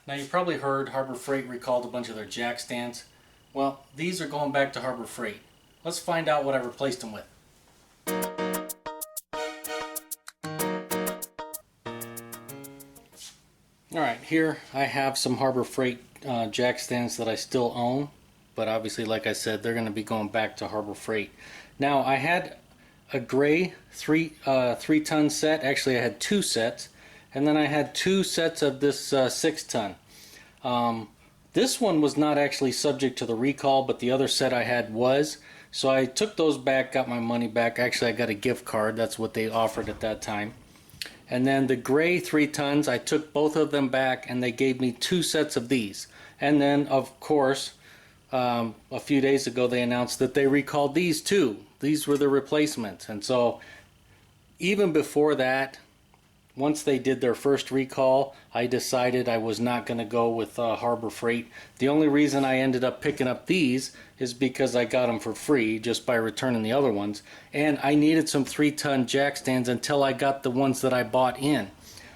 Now you probably heard Harbor Freight recalled a bunch of their jack stands. Well, these are going back to Harbor Freight. Let's find out what I replaced them with. Alright, here I have some Harbor Freight jack stands that I still own, but obviously, like I said, they're going to be going back to Harbor Freight. Now, I had a gray 3-ton set. Actually, I had 2 sets, and then I had 2 sets of this 6-ton. This one was not actually subject to the recall, but the other set I had was. So I took those back, got my money back. Actually, I got a gift card. That's what they offered at that time. And then the gray 3-tons, I took both of them back, and they gave me 2 sets of these. And then, of course, a few days ago they announced that they recalled these too. These were the replacements. And so even before that, once they did their first recall, I decided I was not going to go with Harbor Freight. The only reason I ended up picking up these is because I got them for free just by returning the other ones. And I needed some 3-ton jack stands until I got the ones that I bought in,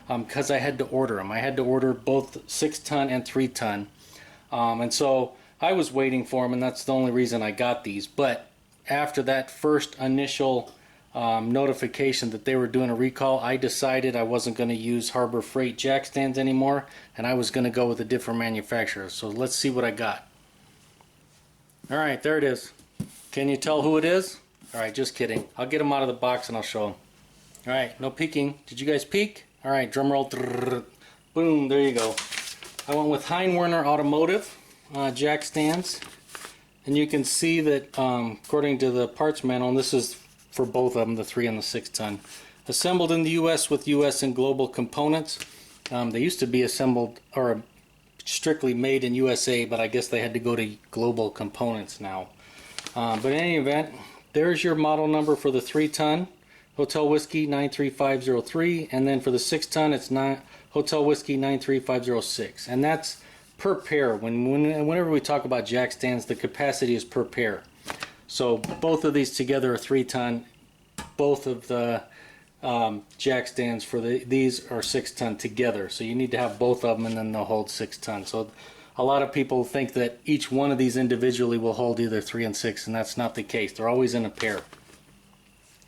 because I had to order them. I had to order both 6-ton and 3-ton. And so I was waiting for them, and that's the only reason I got these. But after that first initial notification that they were doing a recall, I decided I wasn't going to use Harbor Freight jack stands anymore, and I was going to go with a different manufacturer. So let's see what I got. Alright, there it is. Can you tell who it is? Alright, just kidding. I'll get them out of the box and I'll show them. Alright, no peeking. Did you guys peek? Alright, drum roll. Boom, there you go. I went with hein-werner Automotive jack stands. And you can see that according to the parts manual, and this is for both of them, the 3 and the 6-ton, assembled in the U.S. with U.S. and global components. They used to be assembled or strictly made in USA, but I guess they had to go to global components now. But in any event, there's your model number for the 3-ton, Hotel Whiskey 93503, and then for the 6-ton, it's Hotel Whiskey 93506, and that's per pair. Whenever we talk about jack stands, the capacity is per pair. So both of these together are 3-ton. Both of the jack stands for these are 6-ton together. So you need to have both of them, and then they'll hold 6-ton. So a lot of people think that each one of these individually will hold either 3 and 6, and that's not the case. They're always in a pair.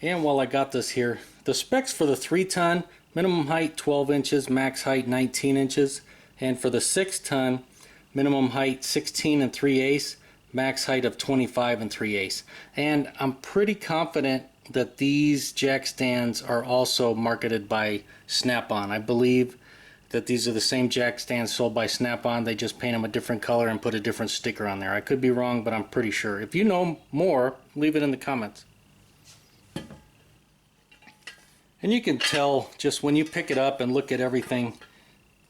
And while I got this here, the specs for the 3-ton, minimum height 12 inches, max height 19 inches. And for the 6-ton, minimum height 16 and 3/8, max height of 25 and 3/8. And I'm pretty confident that these jack stands are also marketed by Snap-on. I believe that these are the same jack stands sold by Snap-on. They just paint them a different color and put a different sticker on there. I could be wrong, but I'm pretty sure. If you know more, leave it in the comments. And you can tell just when you pick it up and look at everything,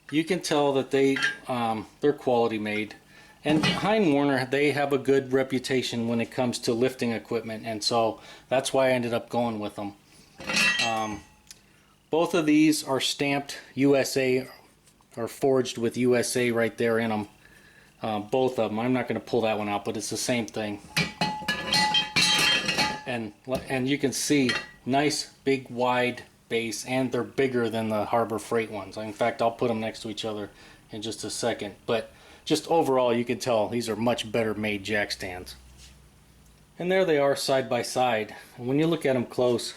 you can tell that they're quality made. And hein-werner, they have a good reputation when it comes to lifting equipment, and so that's why I ended up going with them. Both of these are stamped USA, or forged with USA right there in them. Both of them. I'm not going to pull that one out, but it's the same thing. And you can see nice big wide base, and they're bigger than the Harbor Freight ones. In fact, I'll put them next to each other in just a second. But just overall, you can tell these are much better made jack stands. And there they are side by side. And when you look at them close,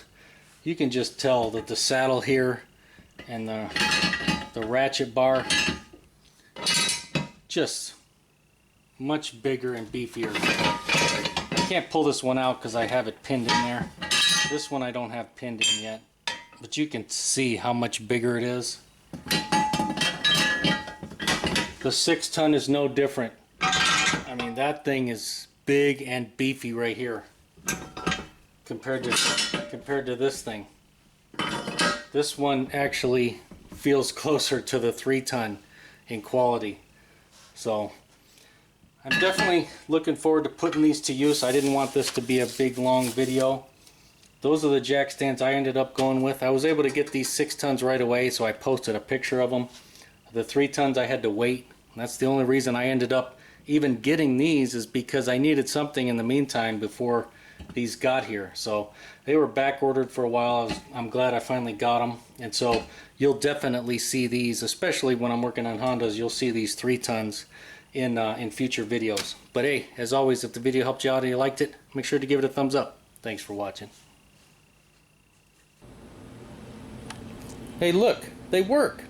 you can just tell that the saddle here and the ratchet bar, just much bigger and beefier. I can't pull this one out because I have it pinned in there. This one I don't have pinned in yet, but you can see how much bigger it is. The 6-ton is no different. I mean, that thing is big and beefy right here compared to this thing. This one actually feels closer to the 3-ton in quality. So I'm definitely looking forward to putting these to use. I didn't want this to be a big long video. Those are the jack stands I ended up going with. I was able to get these 6-tons right away, so I posted a picture of them. The 3-tons I had to wait. That's the only reason I ended up even getting these, is because I needed something in the meantime before these got here. So they were back ordered for a while. I'm glad I finally got them, and so you'll definitely see these, especially when I'm working on Hondas. You'll see these 3 tons in future videos. But hey, as always, if the video helped you out and you liked it, make sure to give it a thumbs up. Thanks for watching. Hey, look, they work.